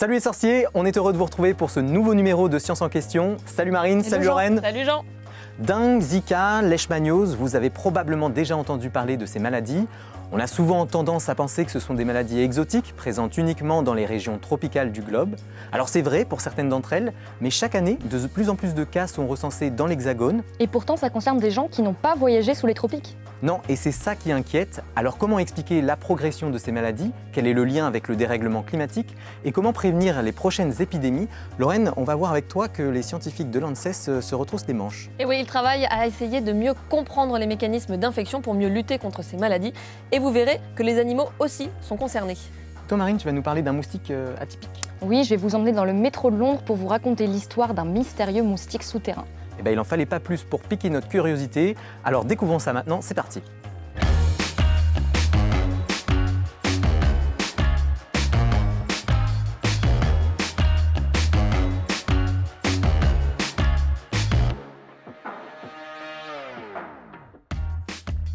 Salut les sorciers, on est heureux de vous retrouver pour ce nouveau numéro de Science en question. Salut Marine, salut Lorraine. Salut Jean. Dengue, Zika, leishmaniose, vous avez probablement déjà entendu parler de ces maladies. On a souvent tendance à penser que ce sont des maladies exotiques, présentes uniquement dans les régions tropicales du globe. Alors c'est vrai pour certaines d'entre elles, mais chaque année, de plus en plus de cas sont recensés dans l'Hexagone. Et pourtant, ça concerne des gens qui n'ont pas voyagé sous les tropiques. Non, et c'est ça qui inquiète. Alors comment expliquer la progression de ces maladies? Quel est le lien avec le dérèglement climatique? Et comment prévenir les prochaines épidémies? Lorraine, on va voir avec toi que les scientifiques de l'ANSES se retroussent les manches. Et oui, ils travaillent à essayer de mieux comprendre les mécanismes d'infection pour mieux lutter contre ces maladies. Et vous verrez que les animaux aussi sont concernés. Toi Marine, tu vas nous parler d'un moustique atypique. Oui, je vais vous emmener dans le métro de Londres pour vous raconter l'histoire d'un mystérieux moustique souterrain. Eh bien, il n'en fallait pas plus pour piquer notre curiosité. Alors découvrons ça maintenant, c'est parti.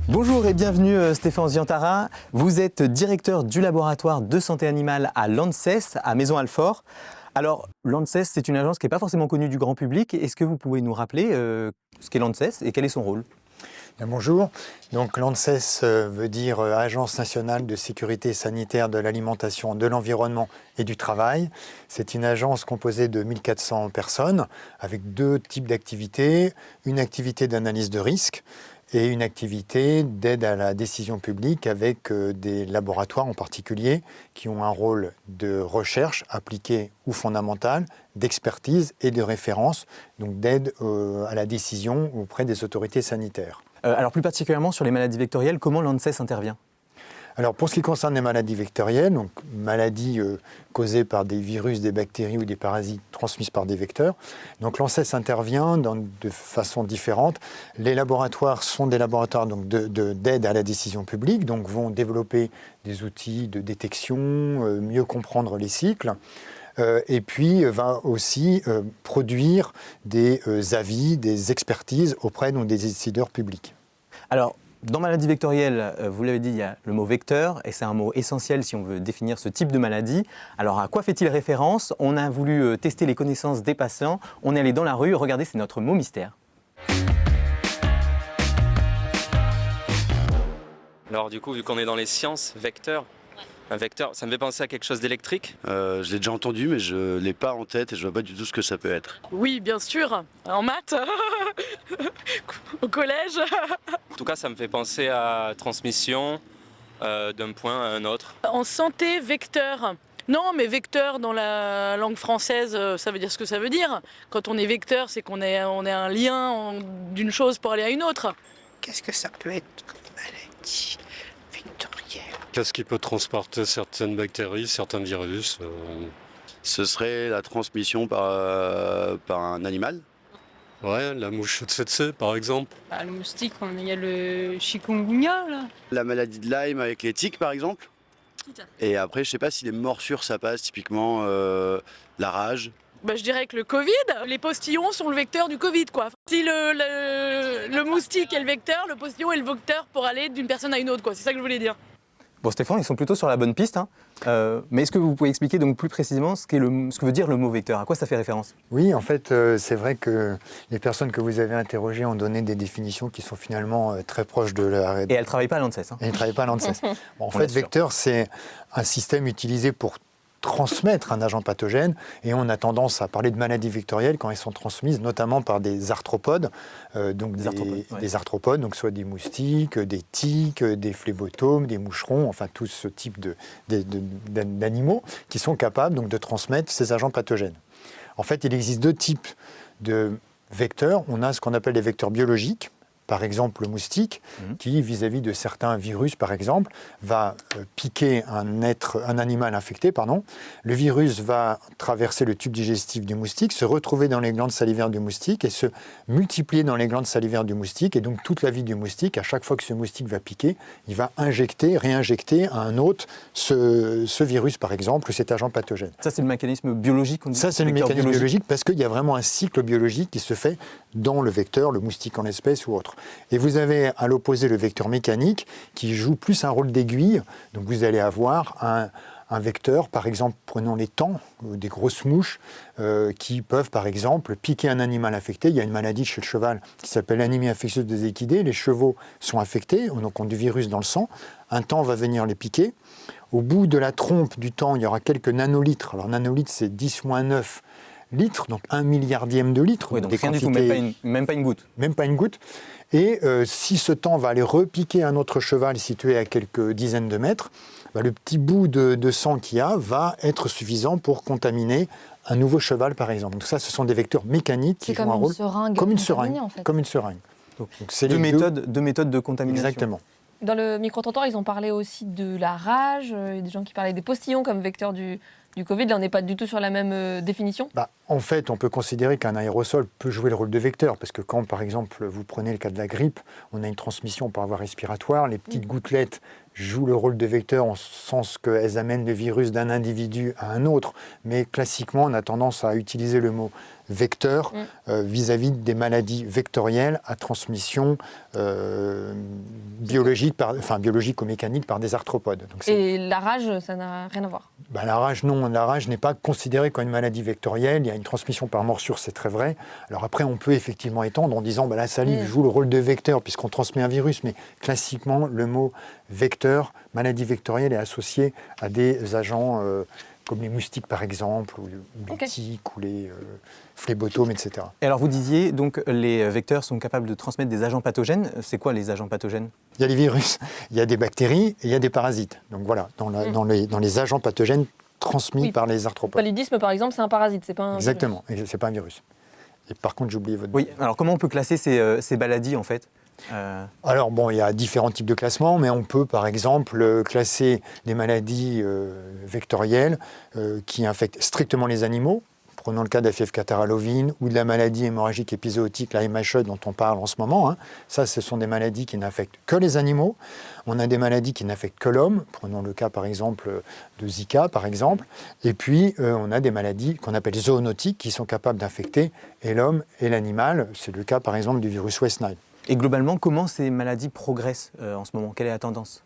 Bonjour et bienvenue Stéphane Ziantara. Vous êtes directeur du laboratoire de santé animale à l'ANSES, à Maisons-Alfort. Alors, l'ANSES, c'est une agence qui n'est pas forcément connue du grand public. Est-ce que vous pouvez nous rappeler ce qu'est l'ANSES et quel est son rôle? Bonjour, donc l'ANSES veut dire Agence nationale de sécurité sanitaire de l'alimentation, de l'environnement et du travail. C'est une agence composée de 1400 personnes avec deux types d'activités, une activité d'analyse de risque et une activité d'aide à la décision publique avec des laboratoires en particulier qui ont un rôle de recherche appliquée ou fondamentale, d'expertise et de référence, donc d'aide à la décision auprès des autorités sanitaires. Alors plus particulièrement sur les maladies vectorielles, comment l'ANSES intervient? Alors pour ce qui concerne les maladies vectorielles, donc maladies causées par des virus, des bactéries ou des parasites transmises par des vecteurs, donc l'ANSES intervient de façon différente. Les laboratoires sont des laboratoires d'aide à la décision publique, donc vont développer des outils de détection, mieux comprendre les cycles. Et puis va aussi produire des avis, des expertises auprès des décideurs publics. Alors, dans maladie vectorielle, vous l'avez dit, il y a le mot vecteur, et c'est un mot essentiel si on veut définir ce type de maladie. Alors, à quoi fait-il référence? On a voulu tester les connaissances des patients, on est allé dans la rue, regardez, c'est notre mot mystère. Alors du coup, vu qu'on est dans les sciences, vecteur, un vecteur, ça me fait penser à quelque chose d'électrique. Je l'ai déjà entendu, mais je ne l'ai pas en tête et je vois pas du tout ce que ça peut être. Oui, bien sûr, en maths, au collège. En tout cas, ça me fait penser à transmission d'un point à un autre. En santé, vecteur. Non, mais vecteur dans la langue française, ça veut dire ce que ça veut dire. Quand on est vecteur, c'est qu'on est un lien d'une chose pour aller à une autre. Qu'est-ce que ça peut être comme maladie vectorielle? Qu'est-ce qui peut transporter certaines bactéries, certains virus? Ce serait la transmission par un animal. Ouais, la mouche tsetse par exemple. Le moustique, il y a le chikungunya là. La maladie de Lyme avec les tiques par exemple. Et après, je sais pas si les morsures ça passe, typiquement la rage. Je dirais que le Covid, les postillons sont le vecteur du Covid, quoi. Si le moustique est le vecteur, le postillon est le vecteur pour aller d'une personne à une autre, quoi. C'est ça que je voulais dire. Bon Stéphane, ils sont plutôt sur la bonne piste, hein. Mais est-ce que vous pouvez expliquer donc plus précisément ce que veut dire le mot vecteur? À quoi ça fait référence? Oui, en fait, c'est vrai que les personnes que vous avez interrogées ont donné des définitions qui sont finalement très proches de la... Et elles ne travaillent pas à l'ANSES, hein. Elles ne travaillent pas à l'ANSES. En fait, vecteur, c'est un système utilisé pour transmettre un agent pathogène, et on a tendance à parler de maladies vectorielles quand elles sont transmises notamment par des arthropodes, des arthropodes, donc soit des moustiques, des tiques, des phlébotomes, des moucherons, enfin tout ce type d'animaux qui sont capables donc de transmettre ces agents pathogènes. En fait, il existe deux types de vecteurs. On a ce qu'on appelle les vecteurs biologiques. Par exemple, le moustique, qui, vis-à-vis de certains virus, par exemple, va piquer un animal infecté, Le virus va traverser le tube digestif du moustique, se retrouver dans les glandes salivaires du moustique et se multiplier dans les glandes salivaires du moustique. Et donc, toute la vie du moustique, à chaque fois que ce moustique va piquer, il va réinjecter à un hôte ce virus, par exemple, ou cet agent pathogène. Ça, c'est le mécanisme biologique? Ça, c'est le mécanisme biologique parce qu'il y a vraiment un cycle biologique qui se fait dans le vecteur, le moustique en l'espèce ou autre. Et vous avez à l'opposé le vecteur mécanique qui joue plus un rôle d'aiguille. Donc vous allez avoir un vecteur, par exemple, prenons les tans, des grosses mouches, qui peuvent, par exemple, piquer un animal affecté. Il y a une maladie chez le cheval qui s'appelle l'anémie infectieuse des équidés. Les chevaux sont infectés, donc ont du virus dans le sang. Un taon va venir les piquer. Au bout de la trompe du taon, il y aura quelques nanolitres. Alors, nanolitres, c'est 10-9 litres, donc 1 milliardième de litre. Oui, donc rien du tout, même pas une goutte. Même pas une goutte. Et si ce taon va aller repiquer un autre cheval situé à quelques dizaines de mètres, le petit bout de sang qu'il y a va être suffisant pour contaminer un nouveau cheval, par exemple. Donc ça, ce sont des vecteurs mécaniques qui jouent un rôle comme une seringue. En fait. Comme une seringue. Donc c'est deux méthodes de contamination. Exactement. Dans le micro-trottoir, ils ont parlé aussi de la rage. Il y a des gens qui parlaient des postillons comme vecteur du Covid. Là, on n'est pas du tout sur la même définition. En fait, on peut considérer qu'un aérosol peut jouer le rôle de vecteur, parce que quand, par exemple, vous prenez le cas de la grippe, on a une transmission par voie respiratoire, les petites gouttelettes jouent le rôle de vecteur en ce sens qu'elles amènent le virus d'un individu à un autre. Mais classiquement, on a tendance à utiliser le mot vecteur vis-à-vis des maladies vectorielles à transmission biologique ou mécanique par des arthropodes. Donc, et la rage, ça n'a rien à voir? La rage, non. La rage n'est pas considérée comme une maladie vectorielle. Il y a une transmission par morsure, c'est très vrai. Alors après, on peut effectivement étendre en disant la salive joue le rôle de vecteur puisqu'on transmet un virus. Mais classiquement, le mot vecteur, maladie vectorielle, est associé à des agents comme les moustiques par exemple, ou les tiques, ou les phlébotomes, etc. Et alors vous disiez, donc les vecteurs sont capables de transmettre des agents pathogènes. C'est quoi les agents pathogènes? Il y a les virus, il y a des bactéries et il y a des parasites. Donc voilà, dans les agents pathogènes transmis par les arthropodes. Le paludisme par exemple, c'est un parasite, c'est pas un Exactement, et c'est pas un virus. Et par contre, j'ai oublié votre... Oui, alors comment on peut classer ces maladies en fait? Alors il y a différents types de classements, mais on peut par exemple classer des maladies vectorielles qui infectent strictement les animaux. Prenons le cas de la fièvre catarrhale ovine ou de la maladie hémorragique épizootique, la MHE dont on parle en ce moment. Ça, ce sont des maladies qui n'affectent que les animaux. On a des maladies qui n'affectent que l'homme. Prenons le cas par exemple de Zika, par exemple. Et puis, on a des maladies qu'on appelle zoonotiques qui sont capables d'infecter et l'homme et l'animal. C'est le cas par exemple du virus West Nile. Et globalement, comment ces maladies progressent en ce moment? Quelle est la tendance?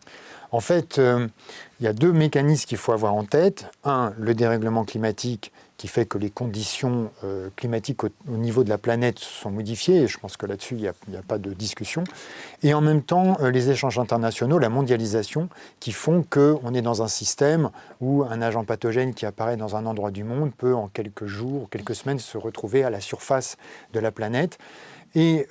En fait, il y a deux mécanismes qu'il faut avoir en tête. Un, le dérèglement climatique qui fait que les conditions climatiques au niveau de la planète sont modifiées. Et je pense que là-dessus, il n'y a pas de discussion. Et en même temps, les échanges internationaux, la mondialisation, qui font qu'on est dans un système où un agent pathogène qui apparaît dans un endroit du monde peut, en quelques jours, quelques semaines, se retrouver à la surface de la planète. Et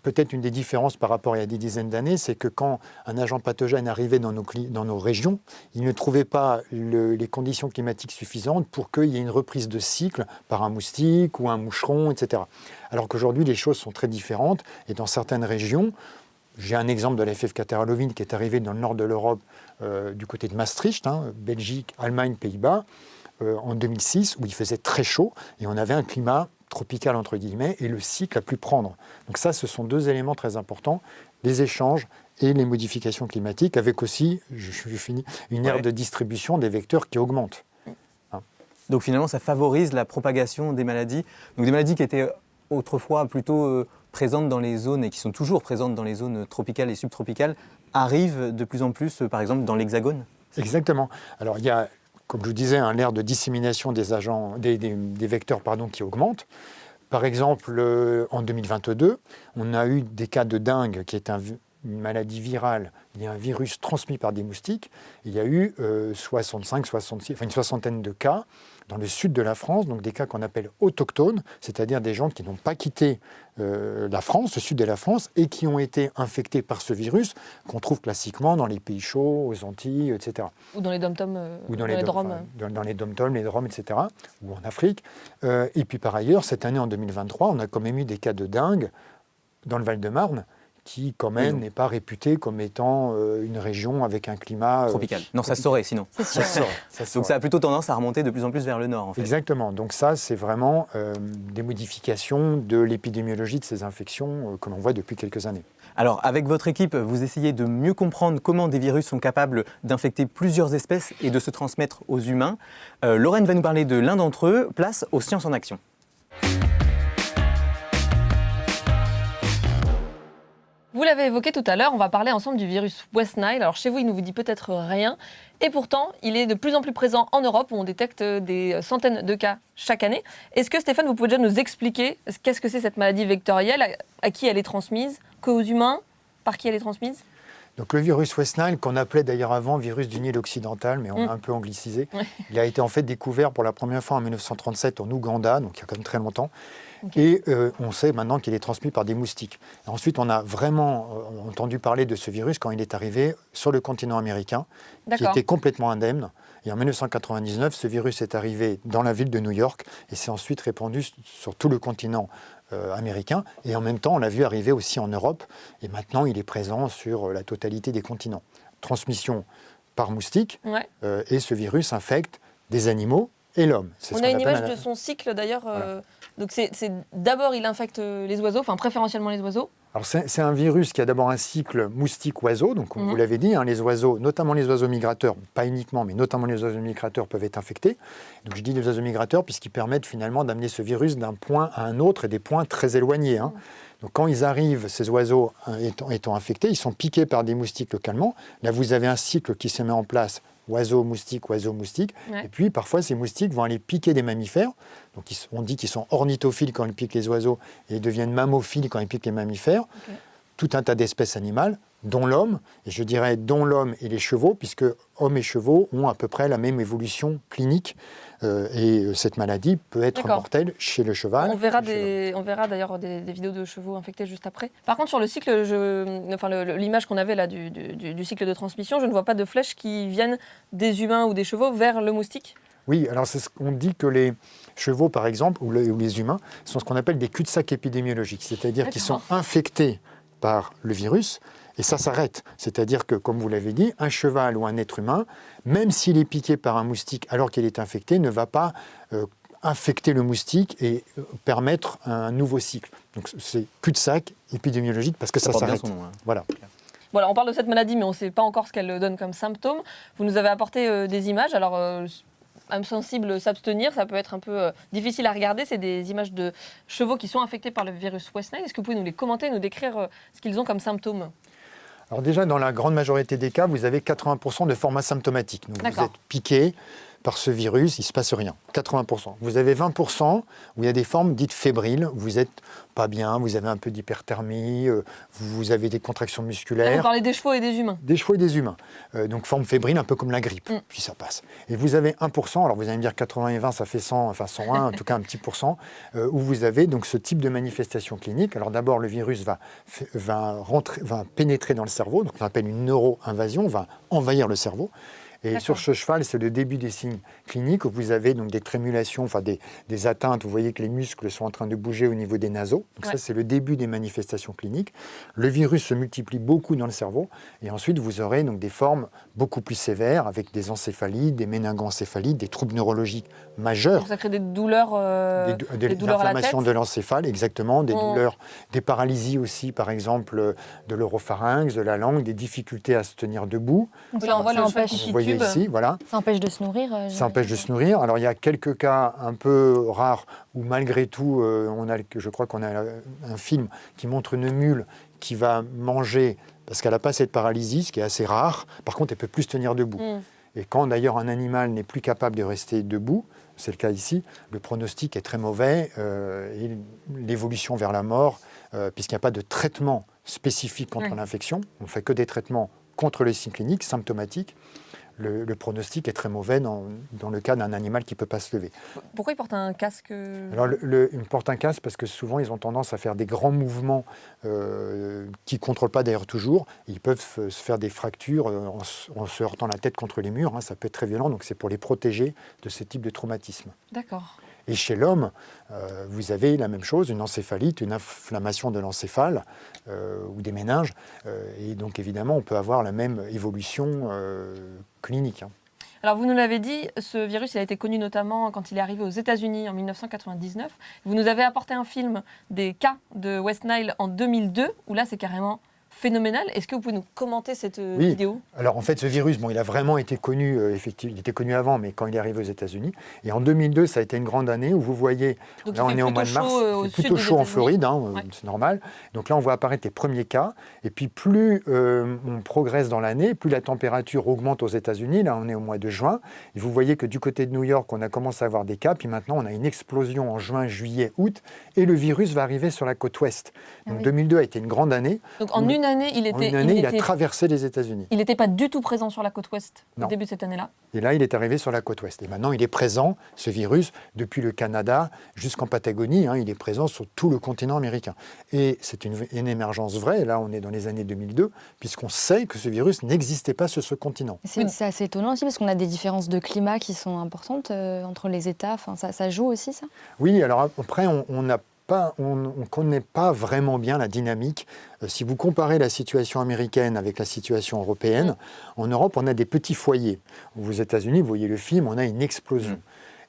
peut-être une des différences par rapport à il y a des dizaines d'années, c'est que quand un agent pathogène arrivait dans nos régions, il ne trouvait pas les conditions climatiques suffisantes pour qu'il y ait une reprise de cycle par un moustique ou un moucheron, etc. Alors qu'aujourd'hui, les choses sont très différentes. Et dans certaines régions, j'ai un exemple de la fièvre catarrhale ovine qui est arrivée dans le nord de l'Europe, du côté de Maastricht, Belgique, Allemagne, Pays-Bas, en 2006, où il faisait très chaud et on avait un climat tropical entre guillemets, et le cycle a pu prendre. Donc ça, ce sont deux éléments très importants, les échanges et les modifications climatiques, avec aussi, je finis, une aire de distribution des vecteurs qui augmente. Donc finalement, ça favorise la propagation des maladies, donc des maladies qui étaient autrefois plutôt présentes dans les zones, et qui sont toujours présentes dans les zones tropicales et subtropicales, arrivent de plus en plus, par exemple, dans l'Hexagone. Exactement. Alors il y a, comme je vous disais, l'aire de dissémination des vecteurs qui augmente. Par exemple, en 2022, on a eu des cas de dengue, qui est une maladie virale. Il y a un virus transmis par des moustiques. Il y a eu 65, une soixantaine de cas dans le sud de la France, donc des cas qu'on appelle autochtones, c'est-à-dire des gens qui n'ont pas quitté la France, le sud de la France, et qui ont été infectés par ce virus qu'on trouve classiquement dans les pays chauds, aux Antilles, etc. Ou dans les dom-toms, ou dans les DOM-TOM, les DROM, etc., ou en Afrique. Et puis par ailleurs, cette année, en 2023, on a quand même eu des cas de dengue dans le Val-de-Marne, qui quand même n'est pas réputée comme étant une région avec un climat... tropical. Non, ça se saurait sinon. C'est sûr. Ça Donc ça a plutôt tendance à remonter de plus en plus vers le nord, en fait. Exactement. Donc ça, c'est vraiment des modifications de l'épidémiologie de ces infections que l'on voit depuis quelques années. Alors, avec votre équipe, vous essayez de mieux comprendre comment des virus sont capables d'infecter plusieurs espèces et de se transmettre aux humains. Lorraine va nous parler de l'un d'entre eux. Place aux sciences en action. Vous l'avez évoqué tout à l'heure, on va parler ensemble du virus West Nile. Alors chez vous, il ne vous dit peut-être rien. Et pourtant, il est de plus en plus présent en Europe où on détecte des centaines de cas chaque année. Est-ce que Stéphane, vous pouvez déjà nous expliquer qu'est-ce que c'est cette maladie vectorielle, à qui elle est transmise, qu'aux humains, par qui elle est transmise ? Donc le virus West Nile, qu'on appelait d'ailleurs avant virus du Nil occidental, mais on a un peu anglicisé, il a été en fait découvert pour la première fois en 1937 en Ouganda, donc il y a quand même très longtemps. Okay. Et on sait maintenant qu'il est transmis par des moustiques. Et ensuite, on a vraiment entendu parler de ce virus quand il est arrivé sur le continent américain, qui était complètement indemne. Et en 1999, ce virus est arrivé dans la ville de New York et s'est ensuite répandu sur tout le continent américain. Et en même temps, on l'a vu arriver aussi en Europe. Et maintenant, il est présent sur la totalité des continents. Transmission par moustique. Et ce virus infecte des animaux et l'homme. On a une image de son cycle d'ailleurs. Voilà. Donc c'est d'abord il infecte les oiseaux, enfin préférentiellement les oiseaux. Alors c'est un virus qui a d'abord un cycle moustique-oiseau, donc comme vous l'avez dit, les oiseaux, notamment les oiseaux migrateurs, pas uniquement, mais notamment les oiseaux migrateurs peuvent être infectés. Donc je dis les oiseaux migrateurs puisqu'ils permettent finalement d'amener ce virus d'un point à un autre et des points très éloignés. Donc quand ils arrivent, ces oiseaux étant infectés, ils sont piqués par des moustiques localement. Là vous avez un cycle qui se met en place. Oiseaux-moustiques, oiseaux-moustiques. Et puis, parfois, ces moustiques vont aller piquer des mammifères. Donc, on dit qu'ils sont ornithophiles quand ils piquent les oiseaux et ils deviennent mammophiles quand ils piquent les mammifères. Tout un tas d'espèces animales, dont l'homme, et je dirais dont l'homme et les chevaux, puisque hommes et chevaux ont à peu près la même évolution clinique. Et cette maladie peut être mortelle chez le cheval. On verra d'ailleurs des vidéos de chevaux infectés juste après. Par contre, sur le cycle, l'image qu'on avait là du cycle de transmission, je ne vois pas de flèches qui viennent des humains ou des chevaux vers le moustique. Oui, alors c'est ce qu'on dit que les chevaux, par exemple, ou les humains, sont ce qu'on appelle des cul-de-sac épidémiologiques, c'est-à-dire qu'ils sont infectés par le virus, et ça s'arrête. C'est-à-dire que, comme vous l'avez dit, un cheval ou un être humain, même s'il est piqué par un moustique alors qu'il est infecté, ne va pas infecter le moustique et permettre un nouveau cycle. Donc c'est cul-de-sac épidémiologique parce que ça s'arrête. Voilà. Voilà, on parle de cette maladie, mais on ne sait pas encore ce qu'elle donne comme symptômes. Vous nous avez apporté des images. Alors, âme sensible, s'abstenir, ça peut être un peu difficile à regarder. C'est des images de chevaux qui sont infectés par le virus West Nile. Est-ce que vous pouvez nous les commenter, nous décrire ce qu'ils ont comme symptômes ? Alors déjà, dans la grande majorité des cas, vous avez 80% de formes asymptomatiques. Donc vous êtes piqué par ce virus, il ne se passe rien. 80%. Vous avez 20% où il y a des formes dites fébriles. Vous n'êtes pas bien, vous avez un peu d'hyperthermie, vous avez des contractions musculaires. Là, vous parlez des chevaux et des humains. Des chevaux et des humains. Donc forme fébrile, un peu comme la grippe. Puis ça passe. Et vous avez 1%, alors vous allez me dire 80 et 20, ça fait 100, enfin 101, en tout cas un petit pourcent, où vous avez donc ce type de manifestation clinique. Alors d'abord, le virus va pénétrer dans le cerveau, donc on appelle une neuro-invasion, va envahir le cerveau. Et sur ce cheval, c'est le début des signes cliniques où vous avez donc des trémulations, enfin des atteintes. Vous voyez que les muscles sont en train de bouger au niveau des naseaux. Donc ça, c'est le début des manifestations cliniques. Le virus se multiplie beaucoup dans le cerveau. Et ensuite, vous aurez donc des formes beaucoup plus sévères avec des encéphalites, des méningoencéphalites, des troubles neurologiques majeurs. Donc ça crée des douleurs, des douleurs à la tête. L'inflammation de l'encéphale, exactement. Des douleurs, des paralysies aussi, par exemple, de l'oropharynx, de la langue, des difficultés à se tenir debout. Donc là, on voit vous voyez ici, voilà. Ça empêche de se nourrir. Ça empêche de se nourrir. Alors il y a quelques cas un peu rares où malgré tout, je crois qu'on a un film qui montre une mule qui va manger parce qu'elle n'a pas cette paralysie, ce qui est assez rare. Par contre, elle peut plus se tenir debout. Et quand d'ailleurs un animal n'est plus capable de rester debout, c'est le cas ici, le pronostic est très mauvais et l'évolution vers la mort, puisqu'il n'y a pas de traitement spécifique contre l'infection, on ne fait que des traitements contre les signes cliniques, symptomatiques. Le pronostic est très mauvais dans le cas d'un animal qui ne peut pas se lever. Pourquoi il porte un casque ? Alors, il porte un casque parce que souvent, ils ont tendance à faire des grands mouvements qui ne contrôlent pas d'ailleurs toujours. Ils peuvent se faire des fractures en se heurtant la tête contre les murs. Ça peut être très violent, donc c'est pour les protéger de ce type de traumatisme. D'accord. Et chez l'homme, vous avez la même chose, une encéphalite, une inflammation de l'encéphale ou des méninges. Et donc évidemment, on peut avoir la même évolution clinique. Alors vous nous l'avez dit, ce virus il a été connu notamment quand il est arrivé aux États-Unis en 1999. Vous nous avez apporté un film des cas de West Nile en 2002, où là c'est carrément phénoménal. Est-ce que vous pouvez nous commenter cette Oui. vidéo? Alors en fait, ce virus, il a vraiment été connu, effectivement, il était connu avant, mais quand il est arrivé aux États-Unis. Et en 2002, ça a été une grande année où vous voyez, Donc, là il on fait est au plutôt mois de mars, chaud, au c'est sud plutôt des chaud en États-Unis. Floride, Ouais. c'est normal. Donc là on voit apparaître les premiers cas. Et puis plus on progresse dans l'année, plus la température augmente aux États-Unis. Là on est au mois de juin. Et vous voyez que du côté de New York, on a commencé à avoir des cas. Puis maintenant on a une explosion en juin, juillet, août. Et le virus va arriver sur la côte ouest. Donc 2002 a été une grande année. Donc en une année, il a traversé les États-Unis. Il n'était pas du tout présent sur la côte ouest Non. au début de cette année-là. Et là, il est arrivé sur la côte ouest. Et maintenant, il est présent, ce virus, depuis le Canada jusqu'en Patagonie. Il est présent sur tout le continent américain. Et c'est une émergence vraie. Là, on est dans les années 2002, puisqu'on sait que ce virus n'existait pas sur ce continent. C'est assez étonnant aussi, parce qu'on a des différences de climat qui sont importantes entre les États. Enfin, ça joue aussi, ça? Oui, alors après, on ne connaît pas vraiment bien la dynamique. Si vous comparez la situation américaine avec la situation européenne, en Europe, on a des petits foyers. Aux États-Unis, vous voyez le film, on a une explosion.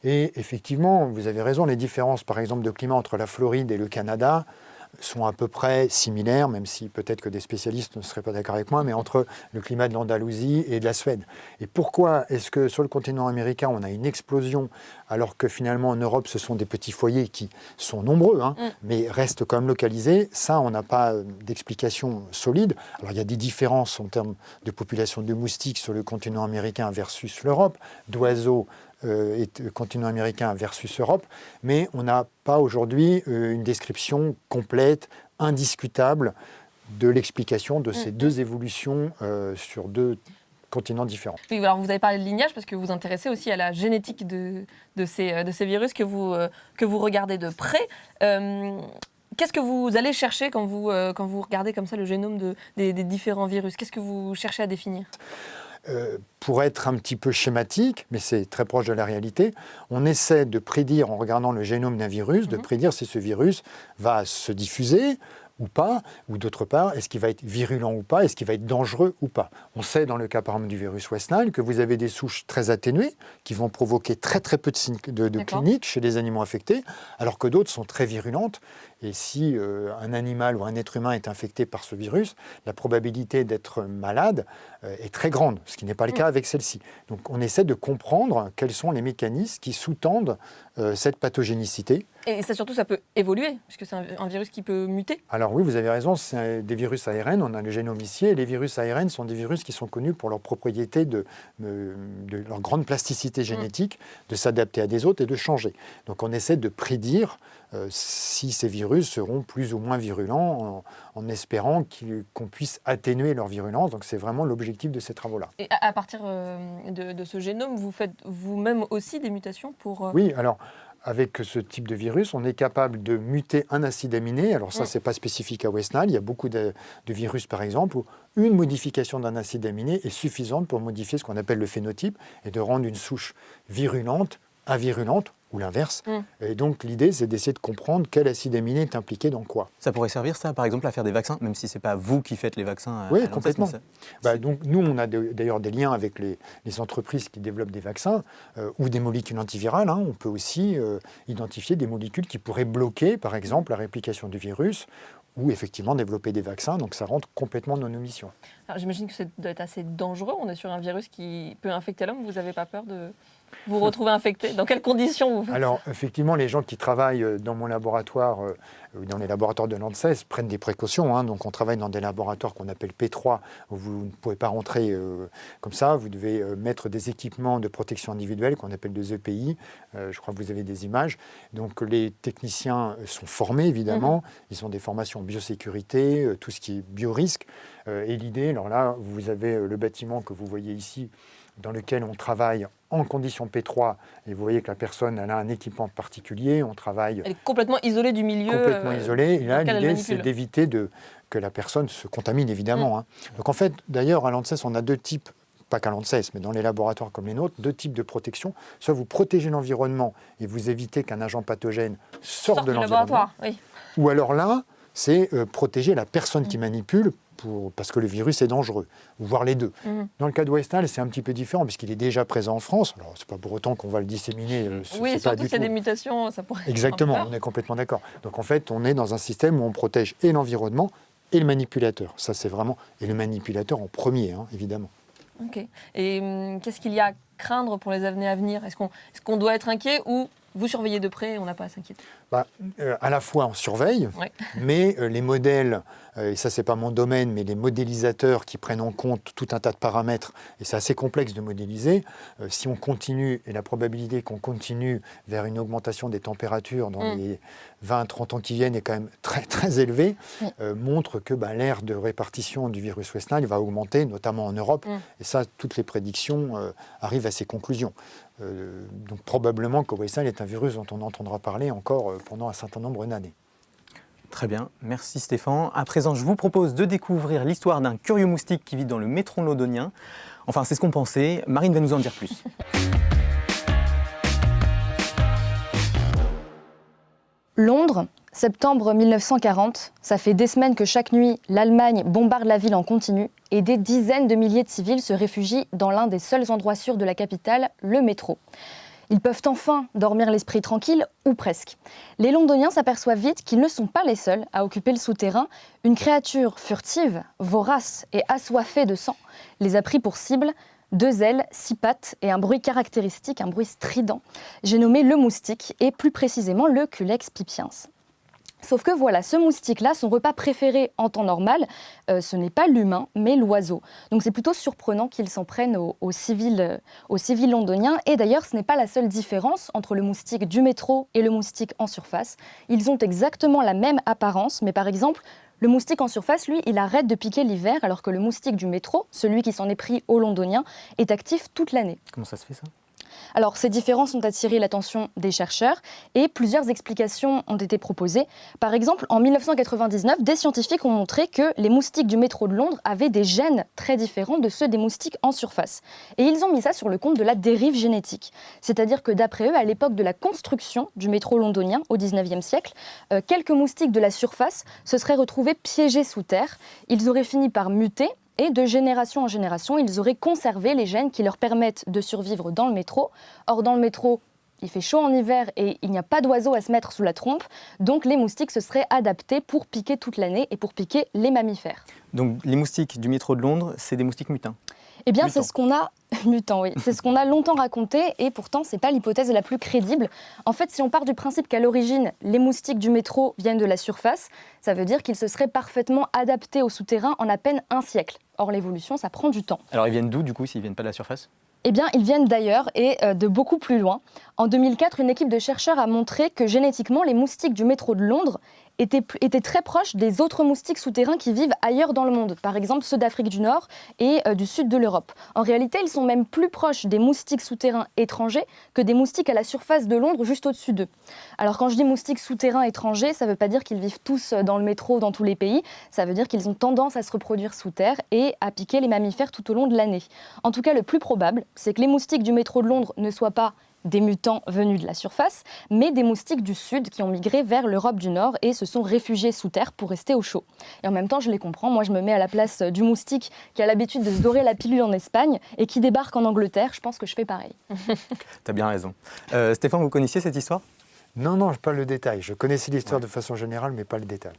Et effectivement, vous avez raison, les différences, par exemple, de climat entre la Floride et le Canada sont à peu près similaires, même si peut-être que des spécialistes ne seraient pas d'accord avec moi, mais entre le climat de l'Andalousie et de la Suède. Et pourquoi est-ce que sur le continent américain, on a une explosion, alors que finalement en Europe, ce sont des petits foyers qui sont nombreux, mais restent quand même localisés? Ça, on n'a pas d'explication solide. Alors il y a des différences en termes de population de moustiques sur le continent américain versus l'Europe, d'oiseaux continent américain versus Europe, mais on n'a pas aujourd'hui une description complète, indiscutable de l'explication de ces deux évolutions sur deux continents différents. Oui, alors vous avez parlé de lignage parce que vous vous intéressez aussi à la génétique de ces virus que vous regardez de près. Qu'est-ce que vous allez chercher quand vous regardez comme ça le génome des différents virus? Qu'est-ce que vous cherchez à définir? Pour être un petit peu schématique, mais c'est très proche de la réalité, on essaie de prédire, en regardant le génome d'un virus, de prédire si ce virus va se diffuser ou pas, ou d'autre part, est-ce qu'il va être virulent ou pas, est-ce qu'il va être dangereux ou pas. On sait dans le cas par exemple du virus West Nile que vous avez des souches très atténuées qui vont provoquer très très peu de cliniques chez les animaux infectés, alors que d'autres sont très virulentes. Et si un animal ou un être humain est infecté par ce virus, la probabilité d'être malade est très grande, ce qui n'est pas le cas avec celle-ci. Donc on essaie de comprendre quels sont les mécanismes qui sous-tendent cette pathogénicité. Et ça surtout, ça peut évoluer, puisque c'est un virus qui peut muter. Alors oui, vous avez raison, c'est des virus ARN, on a le génome ici, et les virus ARN sont des virus qui sont connus pour leur propriété de leur grande plasticité génétique, de s'adapter à des autres et de changer. Donc on essaie de prédire si ces virus seront plus ou moins virulents, en espérant qu'on puisse atténuer leur virulence. Donc c'est vraiment l'objectif de ces travaux-là. Et à partir de ce génome, vous faites vous-même aussi des mutations pour... Oui, alors avec ce type de virus, on est capable de muter un acide aminé. Alors ça, c'est pas spécifique à West Nile. Il y a beaucoup de virus, par exemple, où une modification d'un acide aminé est suffisante pour modifier ce qu'on appelle le phénotype et de rendre une souche virulente, avirulente, ou l'inverse. Et donc l'idée, c'est d'essayer de comprendre quel acide aminé est impliqué dans quoi. Ça pourrait servir, ça, par exemple, à faire des vaccins, même si ce n'est pas vous qui faites les vaccins. Oui, complètement. Donc, nous, on a d'ailleurs des liens avec les entreprises qui développent des vaccins ou des molécules antivirales. On peut aussi identifier des molécules qui pourraient bloquer, par exemple, la réplication du virus ou effectivement développer des vaccins. Donc ça rentre complètement dans nos missions. Alors j'imagine que ça doit être assez dangereux. On est sur un virus qui peut infecter l'homme. Vous n'avez pas peur de vous retrouver infecté? Dans quelles conditions vous faites? Alors effectivement, les gens qui travaillent dans mon laboratoire, dans les laboratoires de l'ANSES, prennent des précautions. Donc on travaille dans des laboratoires qu'on appelle P3, où vous ne pouvez pas rentrer comme ça. Vous devez mettre des équipements de protection individuelle qu'on appelle des EPI. Je crois que vous avez des images. Donc les techniciens sont formés, évidemment. Ils ont des formations en biosécurité, tout ce qui est biorisque. Et l'idée, alors là, vous avez le bâtiment que vous voyez ici, dans lequel on travaille en conditions P3, et vous voyez que la personne elle a un équipement particulier, on travaille... Elle est complètement isolée du milieu. Complètement isolée, et là l'idée c'est d'éviter que la personne se contamine évidemment. Donc en fait, d'ailleurs à l'ANSES on a deux types, pas qu'à l'ANSES, mais dans les laboratoires comme les nôtres, deux types de protection. Soit vous protégez l'environnement et vous évitez qu'un agent pathogène sorte de l'environnement, ou alors là, c'est protéger la personne qui manipule, parce que le virus est dangereux, voire les deux. Dans le cas de West Nile, c'est un petit peu différent, puisqu'il est déjà présent en France. Alors, c'est pas pour autant qu'on va le disséminer. Oui, surtout s'il y a des mutations, ça pourrait... Exactement, on est complètement d'accord. Donc en fait, on est dans un système où on protège et l'environnement et le manipulateur. Ça, c'est vraiment... Et le manipulateur en premier, hein, évidemment. Ok. Et qu'est-ce qu'il y a à craindre pour les années à venir? Est-ce qu'on doit être inquiet ou vous surveillez de près et on n'a pas à s'inquiéter? À la fois, on surveille, mais les modèles, et ça, c'est pas mon domaine, mais les modélisateurs qui prennent en compte tout un tas de paramètres, et c'est assez complexe de modéliser, si on continue, et la probabilité qu'on continue vers une augmentation des températures dans les 20-30 ans qui viennent est quand même très, très élevée, montre que l'aire de répartition du virus West Nile va augmenter, notamment en Europe, et ça, toutes les prédictions arrivent à ces conclusions. Donc probablement que West Nile est un virus dont on entendra parler encore pendant un certain nombre d'années. Très bien, merci Stéphane. À présent, je vous propose de découvrir l'histoire d'un curieux moustique qui vit dans le métro londonien. Enfin, c'est ce qu'on pensait. Marine va nous en dire plus. Londres, septembre 1940, ça fait des semaines que chaque nuit, l'Allemagne bombarde la ville en continu et des dizaines de milliers de civils se réfugient dans l'un des seuls endroits sûrs de la capitale, le métro. Ils peuvent enfin dormir l'esprit tranquille, ou presque. Les Londoniens s'aperçoivent vite qu'ils ne sont pas les seuls à occuper le souterrain. Une créature furtive, vorace et assoiffée de sang les a pris pour cible. 2 ailes, 6 pattes et un bruit caractéristique, un bruit strident. J'ai nommé le moustique et plus précisément le Culex pipiens. Sauf que voilà, ce moustique-là, son repas préféré en temps normal, ce n'est pas l'humain, mais l'oiseau. Donc c'est plutôt surprenant qu'il s'en prenne aux civils londoniens. Et d'ailleurs, ce n'est pas la seule différence entre le moustique du métro et le moustique en surface. Ils ont exactement la même apparence, mais par exemple, le moustique en surface, lui, il arrête de piquer l'hiver, alors que le moustique du métro, celui qui s'en est pris aux Londoniens, est actif toute l'année. Comment ça se fait ça ? Alors, ces différences ont attiré l'attention des chercheurs et plusieurs explications ont été proposées. Par exemple, en 1999, des scientifiques ont montré que les moustiques du métro de Londres avaient des gènes très différents de ceux des moustiques en surface. Et ils ont mis ça sur le compte de la dérive génétique. C'est-à-dire que d'après eux, à l'époque de la construction du métro londonien au 19e siècle, quelques moustiques de la surface se seraient retrouvés piégés sous terre. Ils auraient fini par muter. Et de génération en génération, ils auraient conservé les gènes qui leur permettent de survivre dans le métro. Or, dans le métro, il fait chaud en hiver et il n'y a pas d'oiseaux à se mettre sous la trompe. Donc, les moustiques se seraient adaptés pour piquer toute l'année et pour piquer les mammifères. Donc, les moustiques du métro de Londres, c'est des moustiques mutants? Eh bien, c'est ce qu'on a... Mutant, oui. C'est ce qu'on a longtemps raconté et pourtant, ce n'est pas l'hypothèse la plus crédible. En fait, si on part du principe qu'à l'origine, les moustiques du métro viennent de la surface, ça veut dire qu'ils se seraient parfaitement adaptés au souterrain en à peine un siècle. Or, l'évolution, ça prend du temps. Alors, ils viennent d'où, du coup, s'ils ne viennent pas de la surface ? Eh bien, ils viennent d'ailleurs et de beaucoup plus loin. En 2004, une équipe de chercheurs a montré que génétiquement, les moustiques du métro de Londres étaient très proches des autres moustiques souterrains qui vivent ailleurs dans le monde, par exemple ceux d'Afrique du Nord et du sud de l'Europe. En réalité, ils sont même plus proches des moustiques souterrains étrangers que des moustiques à la surface de Londres, juste au-dessus d'eux. Alors quand je dis moustiques souterrains étrangers, ça ne veut pas dire qu'ils vivent tous dans le métro dans tous les pays, ça veut dire qu'ils ont tendance à se reproduire sous terre et à piquer les mammifères tout au long de l'année. En tout cas, le plus probable, c'est que les moustiques du métro de Londres ne soient pas des mutants venus de la surface, mais des moustiques du sud qui ont migré vers l'Europe du Nord et se sont réfugiés sous terre pour rester au chaud. Et en même temps, je les comprends, moi je me mets à la place du moustique qui a l'habitude de se dorer la pilule en Espagne et qui débarque en Angleterre, je pense que je fais pareil. T'as bien raison. Stéphane, vous connaissiez cette histoire ? Non, pas le détail. Je connaissais l'histoire de façon générale, mais pas le détail.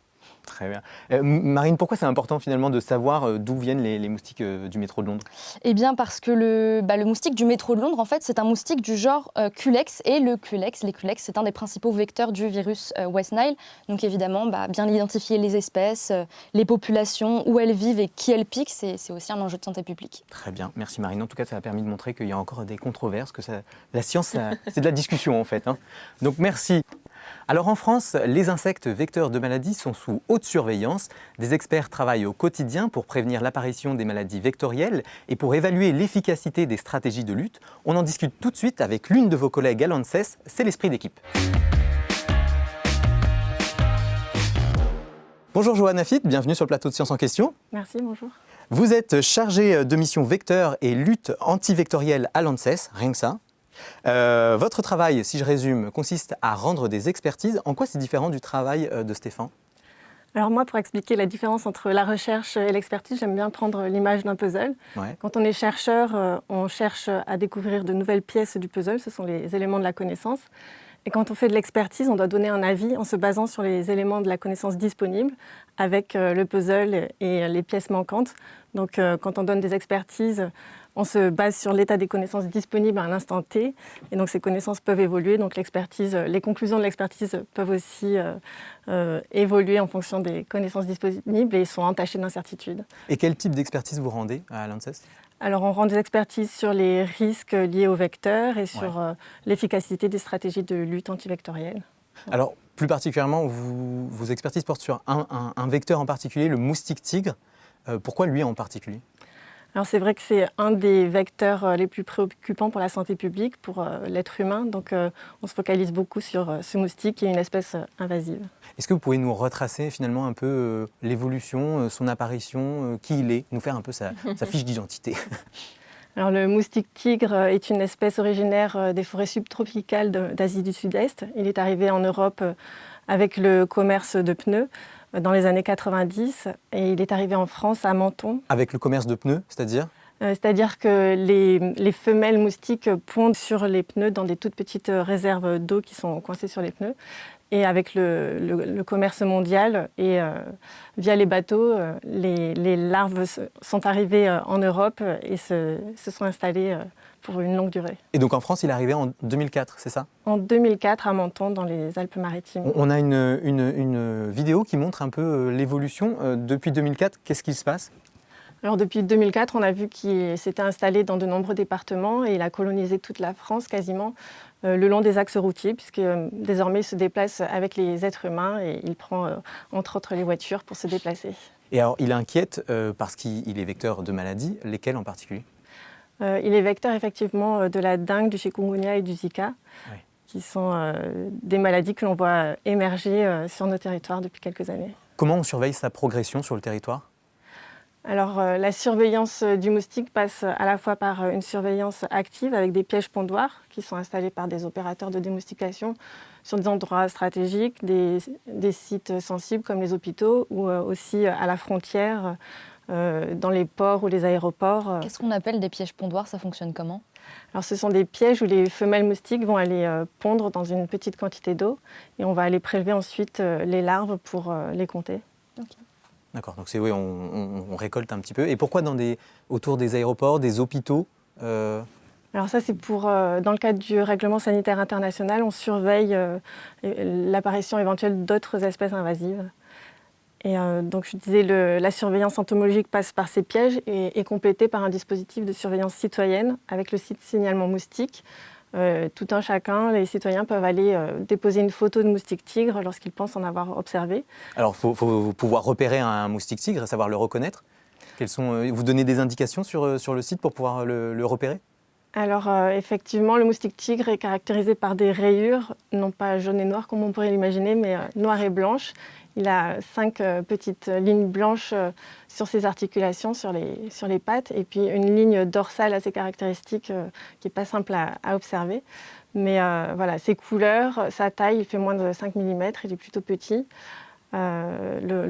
Très bien. Marine, pourquoi c'est important finalement de savoir d'où viennent les moustiques du métro de Londres ? Eh bien parce que le moustique du métro de Londres, en fait, c'est un moustique du genre Culex. Et les Culex, c'est un des principaux vecteurs du virus West Nile. Donc évidemment, bien identifier les espèces, les populations, où elles vivent et qui elles piquent, c'est aussi un enjeu de santé publique. Très bien, merci Marine. En tout cas, ça a permis de montrer qu'il y a encore des controverses, que la science, c'est de la discussion en fait. Hein. Donc merci. Alors en France, les insectes vecteurs de maladies sont sous haute surveillance. Des experts travaillent au quotidien pour prévenir l'apparition des maladies vectorielles et pour évaluer l'efficacité des stratégies de lutte. On en discute tout de suite avec l'une de vos collègues à l'ANSES, c'est l'esprit d'équipe. Bonjour Johanna Fitt, bienvenue sur le plateau de Science en question. Merci, bonjour. Vous êtes chargée de mission vecteur et lutte antivectorielle à l'ANSES, rien que ça. Votre travail, si je résume, consiste à rendre des expertises. En quoi c'est différent du travail de Stéphane ? Alors moi, pour expliquer la différence entre la recherche et l'expertise, j'aime bien prendre l'image d'un puzzle. Ouais. Quand on est chercheur, on cherche à découvrir de nouvelles pièces du puzzle, ce sont les éléments de la connaissance. Et quand on fait de l'expertise, on doit donner un avis en se basant sur les éléments de la connaissance disponible avec le puzzle et les pièces manquantes. Donc quand on donne des expertises, on se base sur l'état des connaissances disponibles à un instant T. Et donc ces connaissances peuvent évoluer. Donc les conclusions de l'expertise peuvent aussi évoluer en fonction des connaissances disponibles et sont entachées d'incertitudes. Et quel type d'expertise vous rendez à l'ANSES ? Alors, on rend des expertises sur les risques liés aux vecteurs et sur l'efficacité des stratégies de lutte antivectorielle. Alors, plus particulièrement, vos expertises portent sur un vecteur en particulier, le moustique tigre. Pourquoi lui en particulier ? Alors, c'est vrai que c'est un des vecteurs les plus préoccupants pour la santé publique, pour l'être humain. Donc, on se focalise beaucoup sur ce moustique qui est une espèce invasive. Est-ce que vous pouvez nous retracer finalement un peu l'évolution, son apparition, qui il est, nous faire un peu sa fiche d'identité ? Alors, le moustique tigre est une espèce originaire des forêts subtropicales d'Asie du Sud-Est. Il est arrivé en Europe avec le commerce de pneus dans les années 90 et il est arrivé en France à Menton. Avec le commerce de pneus, c'est-à-dire ? C'est-à-dire que les femelles moustiques pondent sur les pneus dans des toutes petites réserves d'eau qui sont coincées sur les pneus. Et avec le commerce mondial et via les bateaux, les larves sont arrivées en Europe et se sont installées pour une longue durée. Et donc en France, il est arrivé en 2004, c'est ça ? En 2004 à Menton, dans les Alpes-Maritimes. On a une vidéo qui montre un peu l'évolution. Depuis 2004, qu'est-ce qui se passe ? Alors depuis 2004, on a vu qu'il s'était installé dans de nombreux départements et il a colonisé toute la France quasiment le long des axes routiers puisque désormais il se déplace avec les êtres humains et il prend entre autres les voitures pour se déplacer. Et alors il inquiète parce qu'il est vecteur de maladies, lesquelles en particulier ? Il est vecteur effectivement de la dengue, du chikungunya et du Zika, oui, qui sont des maladies que l'on voit émerger sur nos territoires depuis quelques années. Comment on surveille sa progression sur le territoire ? Alors, la surveillance du moustique passe à la fois par une surveillance active avec des pièges pondoirs qui sont installés par des opérateurs de démoustication sur des endroits stratégiques, des sites sensibles comme les hôpitaux ou aussi à la frontière, dans les ports ou les aéroports. Qu'est-ce qu'on appelle des pièges pondoirs ? Ça fonctionne comment ? Alors, ce sont des pièges où les femelles moustiques vont aller pondre dans une petite quantité d'eau et on va aller prélever ensuite les larves pour les compter. Okay. D'accord, donc oui, on récolte un petit peu. Et pourquoi autour des aéroports, des hôpitaux Alors ça, c'est dans le cadre du règlement sanitaire international, on surveille l'apparition éventuelle d'autres espèces invasives. Et donc je disais, la surveillance entomologique passe par ces pièges et est complétée par un dispositif de surveillance citoyenne avec le site signalement moustique. Tout un chacun, les citoyens peuvent aller déposer une photo de moustique tigre lorsqu'ils pensent en avoir observé. Alors, il faut pouvoir repérer un moustique tigre et savoir le reconnaître. Vous donnez des indications sur le site pour pouvoir le repérer ? Alors, effectivement, le moustique tigre est caractérisé par des rayures, non pas jaunes et noires comme on pourrait l'imaginer, mais noires et blanches. Il a 5 petites lignes blanches sur ses articulations, sur les pattes, et puis une ligne dorsale assez caractéristique qui n'est pas simple à observer. Mais voilà, ses couleurs, sa taille, il fait moins de 5 mm, il est plutôt petit, le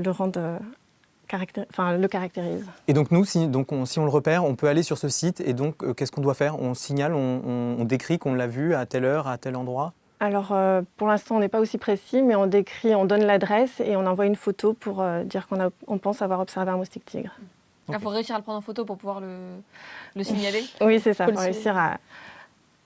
caractérise. Et donc nous, si on le repère, on peut aller sur ce site, et donc qu'est-ce qu'on doit faire ? On signale, on décrit qu'on l'a vu à telle heure, à tel endroit ? Alors, pour l'instant, on n'est pas aussi précis, mais on décrit, on donne l'adresse et on envoie une photo pour dire qu'on pense avoir observé un moustique tigre. Il faut réussir à le prendre en photo pour pouvoir le signaler. Oui, c'est ça, il faut réussir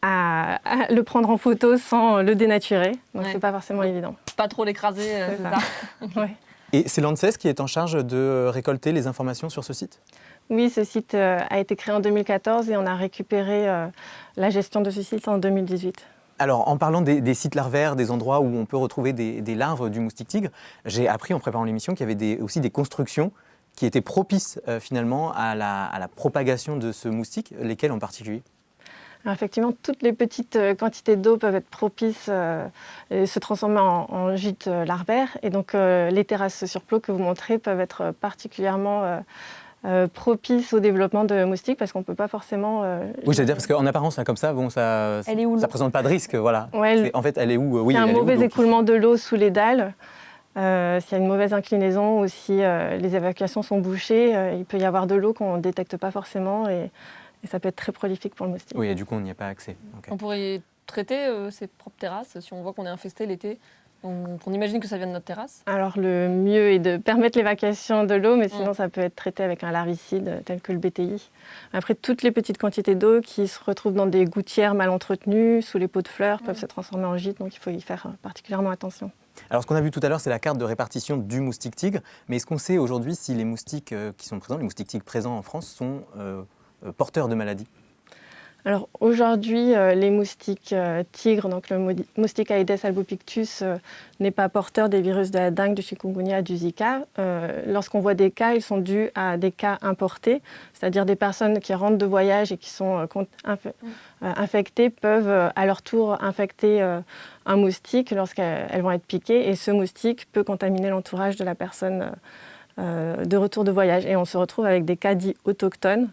à le prendre en photo sans le dénaturer. Donc, c'est pas forcément évident. Pas trop l'écraser, c'est ça. Ouais. Et c'est l'ANSES qui est en charge de récolter les informations sur ce site ? Oui, ce site a été créé en 2014 et on a récupéré la gestion de ce site en 2018. Alors, en parlant des sites larvaires, des endroits où on peut retrouver des larves du moustique tigre, j'ai appris en préparant l'émission qu'il y avait aussi des constructions qui étaient propices finalement à la propagation de ce moustique, lesquelles en particulier ? Alors effectivement, toutes les petites quantités d'eau peuvent être propices et se transformer en gîtes larvaires. Et donc les terrasses sur plot que vous montrez peuvent être particulièrement propices au développement de moustiques parce qu'on ne peut pas forcément... Oui, j'allais dire, parce qu'en apparence, comme ça, ça ne présente pas de risque. Voilà. Ouais, en fait, elle est où oui, il y a un mauvais écoulement de l'eau sous les dalles. S'il y a une mauvaise inclinaison ou si les évacuations sont bouchées, il peut y avoir de l'eau qu'on ne détecte pas forcément et ça peut être très prolifique pour le moustique. Oui, et du coup, on n'y a pas accès. Okay. On pourrait traiter ses propres terrasses si on voit qu'on est infesté l'été? On imagine que ça vient de notre terrasse? Alors le mieux est de permettre l'évacuation de l'eau, mais sinon ça peut être traité avec un larvicide tel que le BTI. Après, toutes les petites quantités d'eau qui se retrouvent dans des gouttières mal entretenues, sous les pots de fleurs, peuvent se transformer en gîte, donc il faut y faire particulièrement attention. Alors ce qu'on a vu tout à l'heure, c'est la carte de répartition du moustique tigre, mais est-ce qu'on sait aujourd'hui si les moustiques qui sont présents, les moustiques tigres présents en France, sont porteurs de maladies? Alors aujourd'hui, les moustiques tigres, donc le moustique Aedes albopictus, n'est pas porteur des virus de la dengue, du chikungunya, du Zika. Lorsqu'on voit des cas, ils sont dus à des cas importés, c'est-à-dire des personnes qui rentrent de voyage et qui sont infectées peuvent à leur tour infecter un moustique lorsqu'elles vont être piquées, et ce moustique peut contaminer l'entourage de la personne de retour de voyage. Et on se retrouve avec des cas dits autochtones.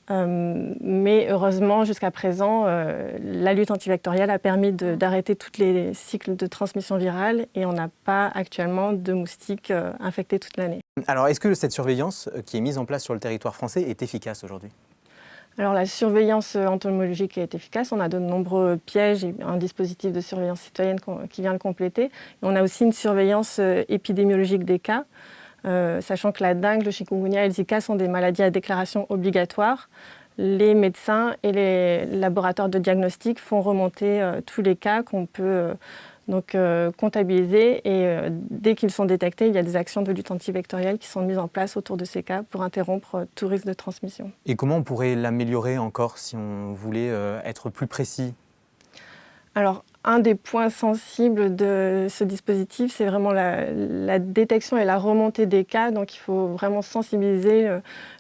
Mais heureusement, jusqu'à présent, la lutte antivectorielle a permis d'arrêter tous les cycles de transmission virale et on n'a pas actuellement de moustiques infectés toute l'année. Alors, est-ce que cette surveillance qui est mise en place sur le territoire français est efficace aujourd'hui? Alors, la surveillance entomologique est efficace. On a de nombreux pièges et un dispositif de surveillance citoyenne qui vient le compléter. Et on a aussi une surveillance épidémiologique des cas. Sachant que la dengue, le chikungunya et le Zika sont des maladies à déclaration obligatoire, les médecins et les laboratoires de diagnostic font remonter tous les cas qu'on peut comptabiliser et dès qu'ils sont détectés, il y a des actions de lutte antivectorielle qui sont mises en place autour de ces cas pour interrompre tout risque de transmission. Et comment on pourrait l'améliorer encore si on voulait être plus précis? Alors, un des points sensibles de ce dispositif, c'est vraiment la détection et la remontée des cas. Donc, il faut vraiment sensibiliser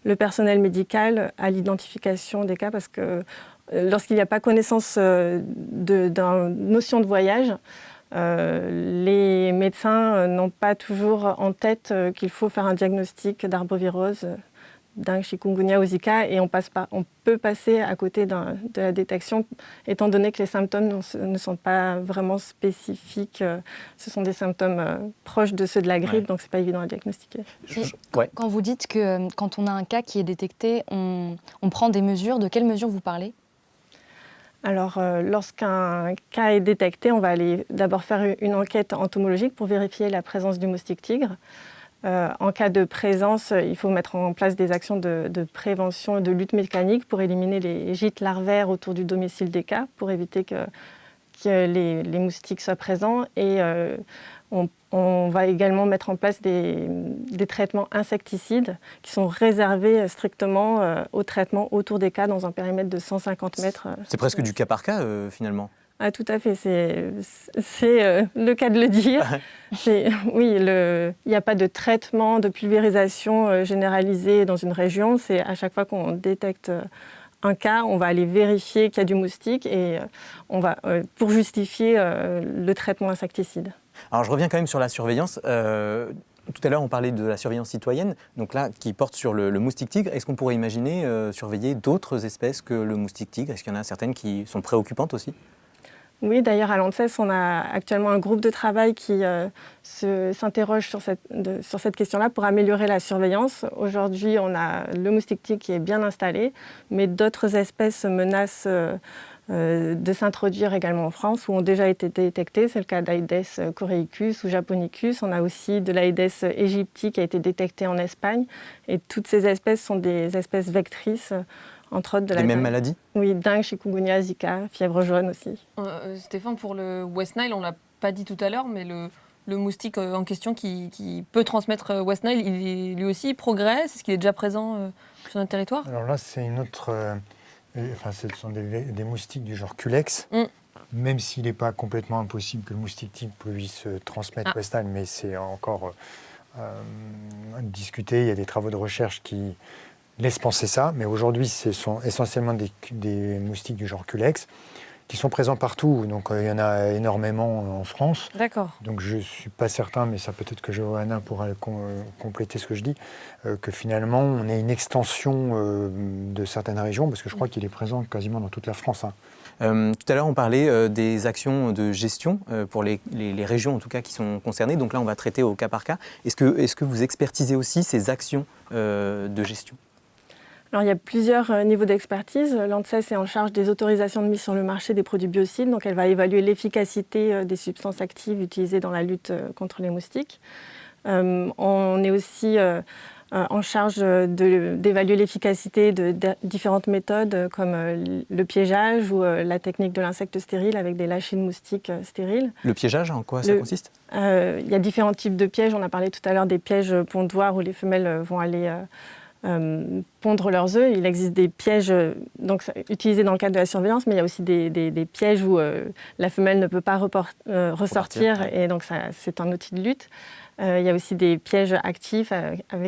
le personnel médical à l'identification des cas parce que lorsqu'il n'y a pas connaissance d'une notion de voyage, les médecins n'ont pas toujours en tête qu'il faut faire un diagnostic d'arbovirose, dengue, chikungunya ou Zika, et on peut passer à côté de la détection, étant donné que les symptômes ne sont pas vraiment spécifiques. Ce sont des symptômes proches de ceux de la grippe, donc ce n'est pas évident à diagnostiquer. Quand vous dites que quand on a un cas qui est détecté, on prend des mesures, de quelles mesures vous parlez? Alors, lorsqu'un cas est détecté, on va aller d'abord faire une enquête entomologique pour vérifier la présence du moustique tigre. En cas de présence, il faut mettre en place des actions de prévention et de lutte mécanique pour éliminer les gîtes larvaires autour du domicile des cas, pour éviter que les moustiques soient présents. Et on va également mettre en place des traitements insecticides qui sont réservés strictement au traitement autour des cas dans un périmètre de 150 mètres. C'est presque du cas par cas, finalement. Ah, tout à fait, c'est le cas de le dire. Oui, il n'y a pas de traitement, de pulvérisation généralisée dans une région. C'est à chaque fois qu'on détecte un cas, on va aller vérifier qu'il y a du moustique et on va, pour justifier le traitement insecticide. Alors je reviens quand même sur la surveillance. Tout à l'heure, on parlait de la surveillance citoyenne, donc là, qui porte sur le moustique tigre. Est-ce qu'on pourrait imaginer surveiller d'autres espèces que le moustique tigre? Est-ce qu'il y en a certaines qui sont préoccupantes aussi? Oui, d'ailleurs, à l'ANSES, on a actuellement un groupe de travail qui s'interroge sur cette question-là pour améliorer la surveillance. Aujourd'hui, on a le moustique tigre qui est bien installé, mais d'autres espèces menacent de s'introduire également en France, où ont déjà été détectées. C'est le cas d'Aedes coreicus ou japonicus. On a aussi de l'Aedes aegypti qui a été détecté en Espagne. Et toutes ces espèces sont des espèces vectrices, entre autres de la mêmes maladies? Oui, dengue, chikungunya, Zika, fièvre jaune aussi. Stéphane, pour le West Nile, on ne l'a pas dit tout à l'heure, mais le moustique en question qui peut transmettre West Nile, lui aussi progresse. Est-ce qu'il est déjà présent sur notre territoire? Alors là, c'est une autre... ce sont des moustiques du genre Culex, même s'il n'est pas complètement impossible que le moustique tigre puisse transmettre West Nile, mais c'est encore discuté. Il y a des travaux de recherche qui laissent penser ça, mais aujourd'hui, ce sont essentiellement des moustiques du genre Culex qui sont présents partout. Donc il y en a énormément en France. D'accord. Donc je ne suis pas certain, mais ça peut-être que Johanna pourra compléter ce que je dis, que finalement on est une extension de certaines régions, parce que je crois qu'il est présent quasiment dans toute la France. Tout à l'heure, on parlait des actions de gestion pour les régions en tout cas qui sont concernées. Donc là, on va traiter au cas par cas. Est-ce que vous expertisez aussi ces actions de gestion? Alors, il y a plusieurs niveaux d'expertise. L'ANSES est en charge des autorisations de mise sur le marché des produits biocides. Donc, elle va évaluer l'efficacité des substances actives utilisées dans la lutte contre les moustiques. On est aussi en charge d'évaluer l'efficacité de différentes méthodes comme le piégeage ou la technique de l'insecte stérile avec des lâchers de moustiques stériles. Le piégeage, en quoi ça consiste ? Il y a différents types de pièges. On a parlé tout à l'heure des pièges pondoirs où les femelles vont aller pondre leurs œufs. Il existe des pièges utilisés dans le cadre de la surveillance, mais il y a aussi des pièges où la femelle ne peut pas ressortir, et donc c'est un outil de lutte. Il y a aussi des pièges actifs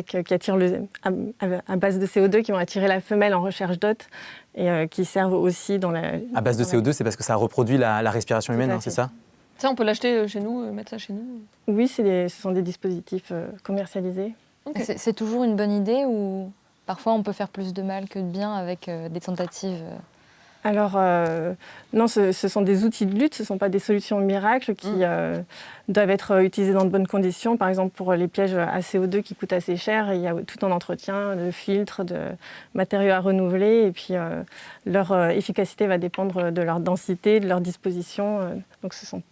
qui attirent à base de CO2 qui vont attirer la femelle en recherche d'hôtes et qui servent aussi dans la... À base de CO2, c'est parce que ça reproduit la respiration humaine, c'est ça ? Ça, on peut l'acheter chez nous, mettre ça chez nous ? Oui, ce sont des dispositifs commercialisés. Okay. C'est toujours une bonne idée ou parfois on peut faire plus de mal que de bien avec des tentatives Alors, non, ce sont des outils de lutte, ce ne sont pas des solutions miracles qui doivent être utilisées dans de bonnes conditions. Par exemple, pour les pièges à CO2 qui coûtent assez cher, il y a tout un entretien de filtres, de matériaux à renouveler. Et puis, leur efficacité va dépendre de leur densité, de leur disposition. Donc, ce sont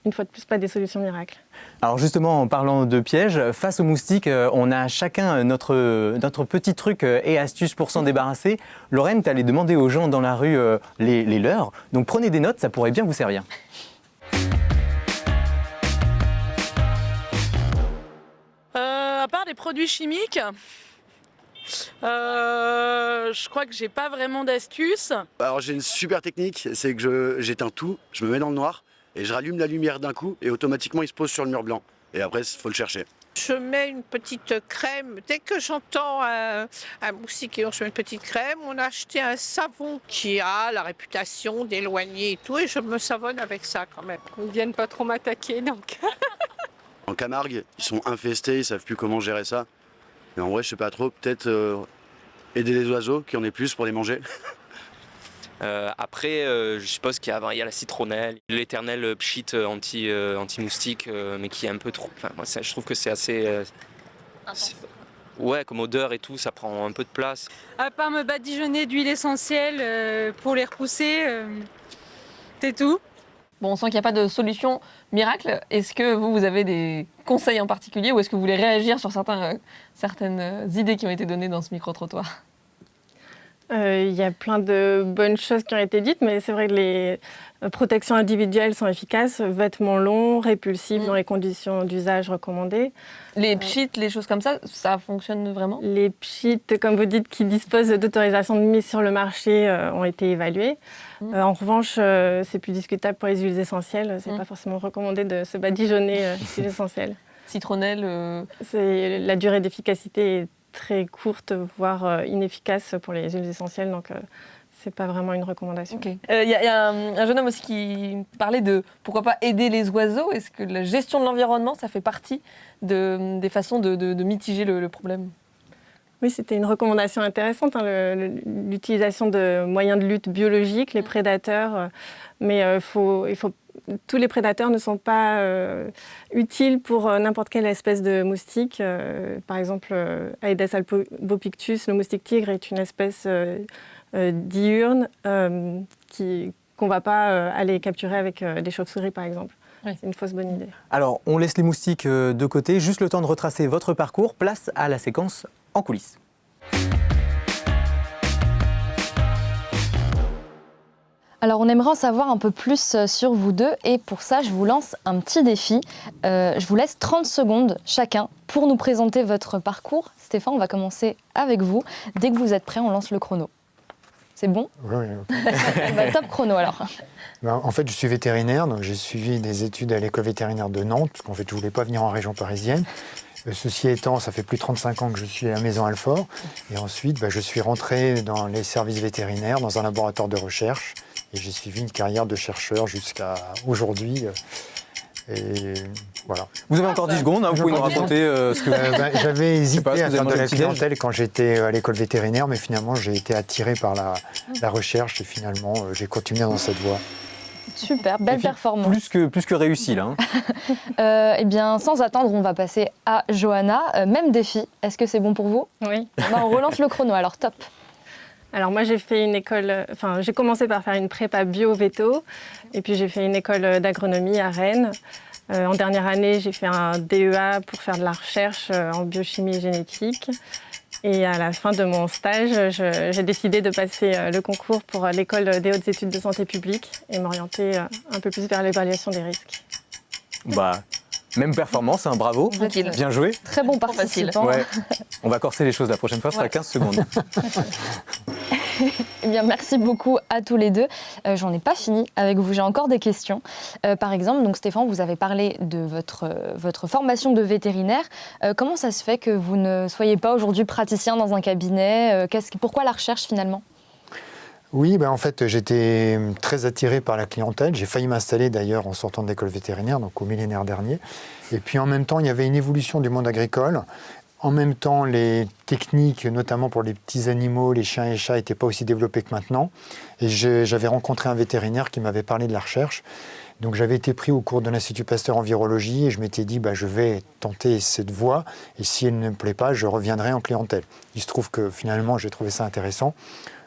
une fois de plus pas des solutions miracles. Alors justement, en parlant de pièges, face aux moustiques, on a chacun notre petit truc et astuce pour s'en débarrasser. Lorraine, tu allais demander aux gens dans la rue les leurs. Donc prenez des notes, ça pourrait bien vous servir. À part des produits chimiques, je crois que j'ai pas vraiment d'astuce. Alors j'ai une super technique, c'est que j'éteins tout, je me mets dans le noir et je rallume la lumière d'un coup et automatiquement il se pose sur le mur blanc. Et après, il faut le chercher. Je mets une petite crème. Dès que j'entends un moustiquaire, je mets une petite crème. On a acheté un savon qui a la réputation d'éloigner et tout, et je me savonne avec ça quand même. Ils ne viennent pas trop m'attaquer, donc. En Camargue, ils sont infestés, ils ne savent plus comment gérer ça. Mais en vrai, je sais pas trop, peut-être aider les oiseaux, qu'il y en ait plus pour les manger. Après, je suppose qu'il y a la citronnelle, l'éternel pchit anti-moustique, mais qui est un peu trop... Enfin, moi, je trouve que c'est assez... ouais, comme odeur et tout, ça prend un peu de place. À part me badigeonner d'huile essentielle pour les repousser, c'est tout. Bon, on sent qu'il n'y a pas de solution miracle. Est-ce que vous avez des conseils en particulier ou est-ce que vous voulez réagir sur certaines idées qui ont été données dans ce micro-trottoir ? Il y a plein de bonnes choses qui ont été dites, mais c'est vrai que les protections individuelles sont efficaces. Vêtements longs, répulsifs dans les conditions d'usage recommandées. Les pchits, les choses comme ça fonctionne vraiment ? Les pchits, comme vous dites, qui disposent d'autorisation de mise sur le marché ont été évalués. En revanche, c'est plus discutable pour les huiles essentielles. C'est pas forcément recommandé de se badigeonner d'huiles essentielles. Citronnelle La durée d'efficacité est très courte, voire inefficace pour les huiles essentielles, donc c'est pas vraiment une recommandation. Okay. Y a un jeune homme aussi qui parlait de pourquoi pas aider les oiseaux. Est-ce que la gestion de l'environnement, ça fait partie des façons de mitiger le problème ? Oui, c'était une recommandation intéressante, l'utilisation de moyens de lutte biologiques, les prédateurs, mais tous les prédateurs ne sont pas utiles pour n'importe quelle espèce de moustique. Par exemple, Aedes albopictus, le moustique tigre, est une espèce diurne qu'on ne va pas aller capturer avec des chauves-souris, par exemple. Oui. C'est une fausse bonne idée. Alors, on laisse les moustiques de côté, juste le temps de retracer votre parcours. Place à la séquence en coulisses. Alors, on aimerait en savoir un peu plus sur vous deux et pour ça, je vous lance un petit défi. Je vous laisse 30 secondes chacun pour nous présenter votre parcours. Stéphane, on va commencer avec vous. Dès que vous êtes prêt, on lance le chrono. C'est bon ? Oui. Top chrono alors. En fait, je suis vétérinaire, donc j'ai suivi des études à l'école vétérinaire de Nantes, parce qu'en fait, je ne voulais pas venir en région parisienne. Ceci étant, ça fait plus de 35 ans que je suis à la Maison Alfort. Et ensuite, je suis rentré dans les services vétérinaires, dans un laboratoire de recherche. Et j'ai suivi une carrière de chercheur jusqu'à aujourd'hui. Et voilà. Vous avez encore 10 secondes, vous pouvez nous raconter ce que vous... J'avais hésité à faire de la clientèle quand j'étais à l'école vétérinaire, mais finalement, j'ai été attiré par la recherche et finalement, j'ai continué dans cette voie. Super, belle performance. Plus que réussi, là. Eh bien, sans attendre, on va passer à Johanna. Même défi, est-ce que c'est bon pour vous ? Oui. On relance le chrono, alors top. Alors moi j'ai fait une école, j'ai commencé par faire une prépa bio-véto et puis j'ai fait une école d'agronomie à Rennes. En dernière année j'ai fait un DEA pour faire de la recherche en biochimie et génétique. Et à la fin de mon stage, j'ai décidé de passer le concours pour l'école des hautes études de santé publique et m'orienter un peu plus vers l'évaluation des risques. Bah, même performance, hein, bravo, Tranquille. bien joué. Très bon participant. Ouais. On va corser les choses la prochaine fois, ce sera 15 secondes. Eh bien, merci beaucoup à tous les deux. J'en ai pas fini avec vous, j'ai encore des questions. Par exemple, donc Stéphane, vous avez parlé de votre formation de vétérinaire. Comment ça se fait que vous ne soyez pas aujourd'hui praticien dans un cabinet? Pourquoi la recherche finalement? Oui, en fait, j'étais très attiré par la clientèle. J'ai failli m'installer d'ailleurs en sortant de l'école vétérinaire, donc au millénaire dernier. Et puis en même temps, il y avait une évolution du monde agricole. En même temps, les techniques, notamment pour les petits animaux, les chiens et les chats, n'étaient pas aussi développées que maintenant. Et j'avais rencontré un vétérinaire qui m'avait parlé de la recherche. Donc j'avais été pris au cours de l'Institut Pasteur en virologie et je m'étais dit je vais tenter cette voie et si elle ne me plaît pas, je reviendrai en clientèle. Il se trouve que finalement, j'ai trouvé ça intéressant.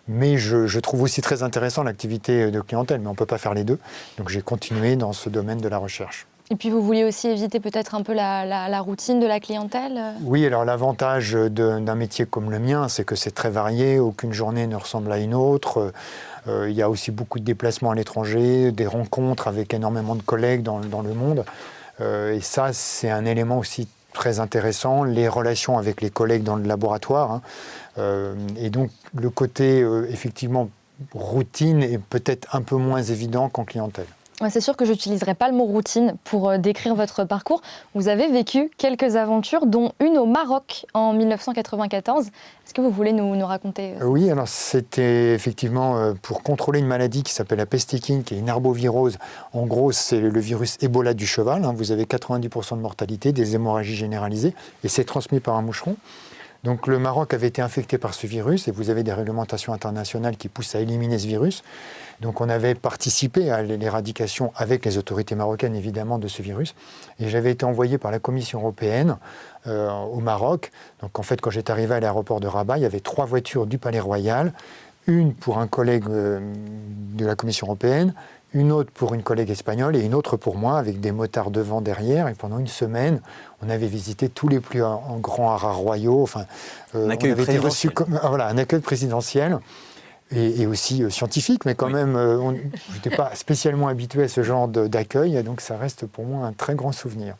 Mais je trouve aussi très intéressant l'activité de clientèle, mais on ne peut pas faire les deux. Donc j'ai continué dans ce domaine de la recherche. Et puis vous vouliez aussi éviter peut-être un peu la routine de la clientèle? Oui, alors l'avantage d'un métier comme le mien, c'est que c'est très varié, aucune journée ne ressemble à une autre. Il y a aussi beaucoup de déplacements à l'étranger, des rencontres avec énormément de collègues dans le monde. Et ça, c'est un élément aussi très intéressant, les relations avec les collègues dans le laboratoire. Et donc le côté effectivement routine est peut-être un peu moins évident qu'en clientèle. Ouais, c'est sûr que je n'utiliserai pas le mot routine pour décrire votre parcours. Vous avez vécu quelques aventures, dont une au Maroc en 1994. Est-ce que vous voulez nous raconter Oui, alors c'était effectivement pour contrôler une maladie qui s'appelle la peste équine, qui est une arbovirose. En gros, c'est le virus Ebola du cheval. Vous avez 90% de mortalité, des hémorragies généralisées, et c'est transmis par un moucheron. Donc le Maroc avait été infecté par ce virus et vous avez des réglementations internationales qui poussent à éliminer ce virus. Donc on avait participé à l'éradication avec les autorités marocaines évidemment de ce virus. Et j'avais été envoyé par la Commission européenne au Maroc. Donc en fait quand j'étais arrivé à l'aéroport de Rabat, il y avait 3 voitures du Palais Royal, une pour un collègue de la Commission européenne, une autre pour une collègue espagnole et une autre pour moi, avec des motards devant, derrière. Et pendant une semaine, on avait visité tous les plus grands haras royaux. Un accueil présidentiel. Un accueil présidentiel et aussi scientifique, mais quand même, je n'étais pas spécialement habitué à ce genre d'accueil, donc ça reste pour moi un très grand souvenir.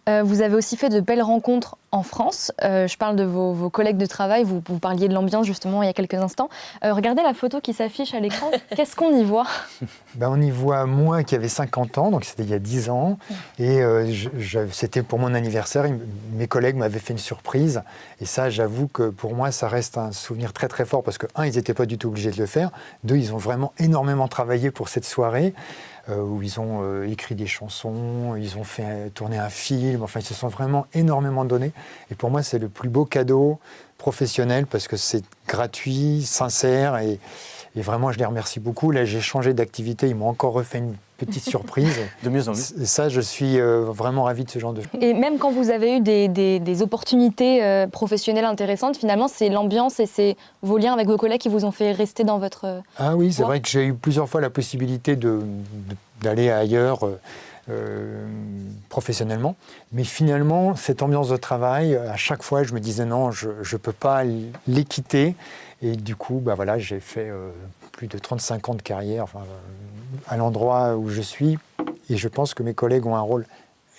Vous avez aussi fait de belles rencontres en France. Je parle de vos collègues de travail. Vous parliez de l'ambiance justement il y a quelques instants. Regardez la photo qui s'affiche à l'écran. Qu'est-ce qu'on y voit? On y voit moi qui avait 50 ans, donc c'était il y a 10 ans. Et c'était pour mon anniversaire. Mes collègues m'avaient fait une surprise. Et ça, j'avoue que pour moi, ça reste un souvenir très très fort parce que, un, ils n'étaient pas du tout obligés de le faire. Deux, ils ont vraiment énormément travaillé pour cette soirée. Où ils ont écrit des chansons, ils ont fait tourner un film, enfin ils se sont vraiment énormément donnés. Et pour moi, c'est le plus beau cadeau professionnel parce que c'est gratuit, sincère et vraiment, je les remercie beaucoup. Là, j'ai changé d'activité, ils m'ont encore refait une petite surprise. De mieux en mieux. Et ça, je suis vraiment ravi de ce genre de choses. Et même quand vous avez eu des opportunités professionnelles intéressantes, finalement, c'est l'ambiance et c'est vos liens avec vos collègues qui vous ont fait rester dans votre... Ah oui, c'est vrai que j'ai eu plusieurs fois la possibilité d'aller ailleurs professionnellement. Mais finalement, cette ambiance de travail, à chaque fois, je me disais non, je ne peux pas les quitter. Et du coup, j'ai fait plus de 35 ans de carrière à l'endroit où je suis. Et je pense que mes collègues ont un rôle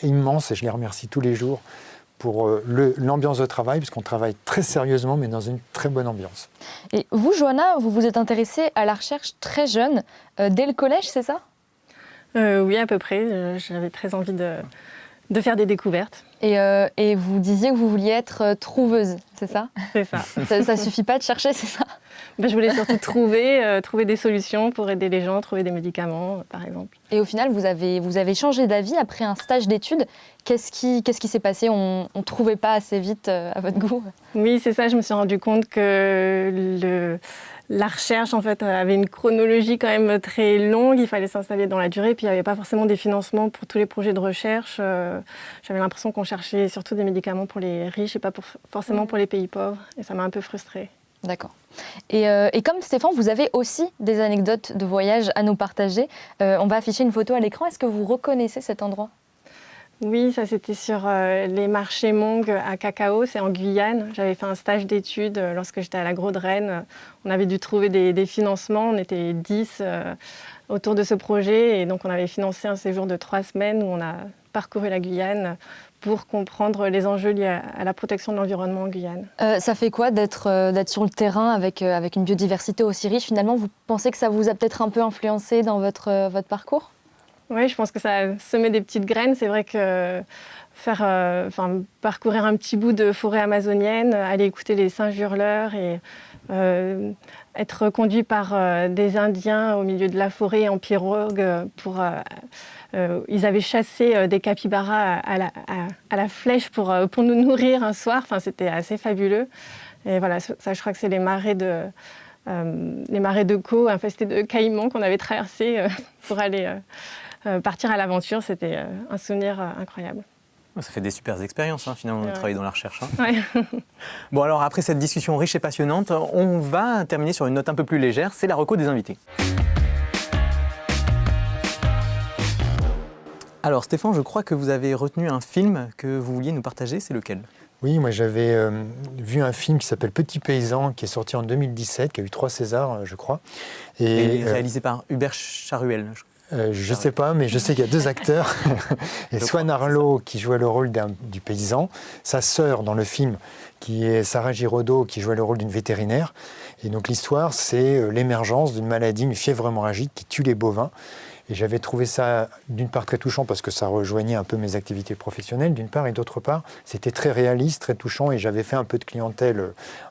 immense et je les remercie tous les jours pour l'ambiance de travail, puisqu'on travaille très sérieusement, mais dans une très bonne ambiance. Et vous, Johanna, vous vous êtes intéressée à la recherche très jeune, dès le collège, c'est ça? Oui, à peu près. J'avais très envie de faire des découvertes. Et vous disiez que vous vouliez être trouveuse, c'est ça? C'est ça. Ça suffit pas de chercher, c'est ça? Je voulais surtout trouver des solutions pour aider les gens, trouver des médicaments, par exemple. Et au final, vous avez changé d'avis après un stage d'études. Qu'est-ce qui s'est passé? On ne trouvait pas assez vite à votre goût? Oui, c'est ça. Je me suis rendu compte que la recherche, en fait, avait une chronologie quand même très longue. Il fallait s'installer dans la durée. Puis, il n'y avait pas forcément des financements pour tous les projets de recherche. J'avais l'impression qu'on cherchait surtout des médicaments pour les riches et pas forcément pour les pays pauvres. Et ça m'a un peu frustrée. D'accord. Et comme Stéphane, vous avez aussi des anecdotes de voyage à nous partager. On va afficher une photo à l'écran. Est-ce que vous reconnaissez cet endroit ? Oui, ça c'était sur les marchés Hmong à Cacao, c'est en Guyane. J'avais fait un stage d'études lorsque j'étais à l'Agro de Rennes. On avait dû trouver des financements, on était 10 autour de ce projet et donc on avait financé un séjour de 3 semaines où on a parcouru la Guyane pour comprendre les enjeux liés à la protection de l'environnement en Guyane. Ça fait quoi d'être sur le terrain avec une biodiversité aussi riche ? Finalement, vous pensez que ça vous a peut-être un peu influencé dans votre parcours ? Oui, je pense que ça a semé des petites graines. C'est vrai que parcourir un petit bout de forêt amazonienne, aller écouter les singes hurleurs et être conduit par des Indiens au milieu de la forêt en pirogue ils avaient chassé des capybaras à la flèche pour nous nourrir un soir. Enfin, c'était assez fabuleux. Et voilà, ça, je crois que c'est les marais de Caux infestés de caïmans qu'on avait traversés pour aller partir à l'aventure. C'était un souvenir incroyable. Ça fait des super expériences, finalement, de travailler dans la recherche. Ouais. Bon, alors après cette discussion riche et passionnante, on va terminer sur une note un peu plus légère, c'est la reco des invités. Alors Stéphane, je crois que vous avez retenu un film que vous vouliez nous partager, c'est lequel ? Oui, moi j'avais vu un film qui s'appelle Petit Paysan, qui est sorti en 2017, qui a eu 3 Césars, je crois. Et réalisé par Hubert Charuel. Je ne sais pas, mais je sais qu'il y a 2 acteurs. Et Swan Arlo qui jouait le rôle du paysan, sa sœur dans le film qui est Sarah Giraudot qui jouait le rôle d'une vétérinaire. Et donc l'histoire, c'est l'émergence d'une maladie, une fièvre hémorragique qui tue les bovins. Et j'avais trouvé ça d'une part très touchant parce que ça rejoignait un peu mes activités professionnelles d'une part, et d'autre part c'était très réaliste, très touchant, et j'avais fait un peu de clientèle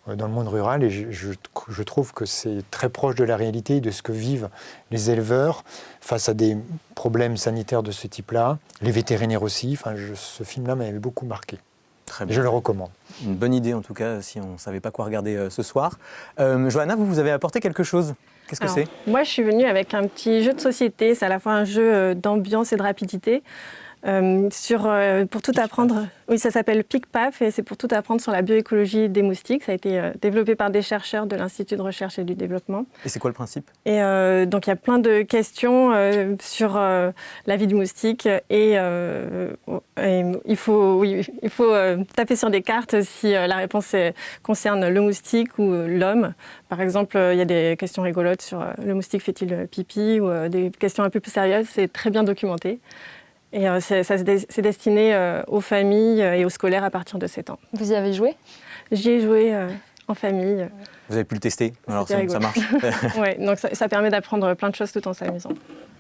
dans le monde rural et je trouve que c'est très proche de la réalité, de ce que vivent les éleveurs face à des problèmes sanitaires de ce type-là, les vétérinaires aussi. Enfin, ce film-là m'avait beaucoup marqué. Très bien. Je le recommande. Une bonne idée en tout cas si on ne savait pas quoi regarder ce soir. Johanna, vous avez apporté quelque chose. Qu'est-ce que c'est ? Moi, je suis venue avec un petit jeu de société. C'est à la fois un jeu d'ambiance et de rapidité. Pour tout apprendre, oui, ça s'appelle PIC-PAF et c'est pour tout apprendre sur la bioécologie des moustiques. Ça a été développé par des chercheurs de l'Institut de recherche et du développement. Et c'est quoi le principe ? Et donc il y a plein de questions sur la vie du moustique et il faut taper sur des cartes si la réponse concerne le moustique ou l'homme. Par exemple, il y a des questions rigolotes sur le moustique fait-il pipi ou des questions un peu plus sérieuses. C'est très bien documenté. Et c'est destiné aux familles et aux scolaires à partir de 7 ans. Vous y avez joué ? J'y ai joué en famille. Vous avez pu le tester ? Alors ça marche. Ouais, donc ça permet d'apprendre plein de choses tout en s'amusant.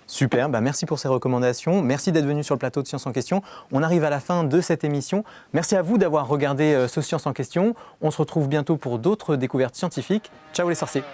Super, merci pour ces recommandations. Merci d'être venu sur le plateau de Science en Question. On arrive à la fin de cette émission. Merci à vous d'avoir regardé ce Science en Question. On se retrouve bientôt pour d'autres découvertes scientifiques. Ciao les sorciers.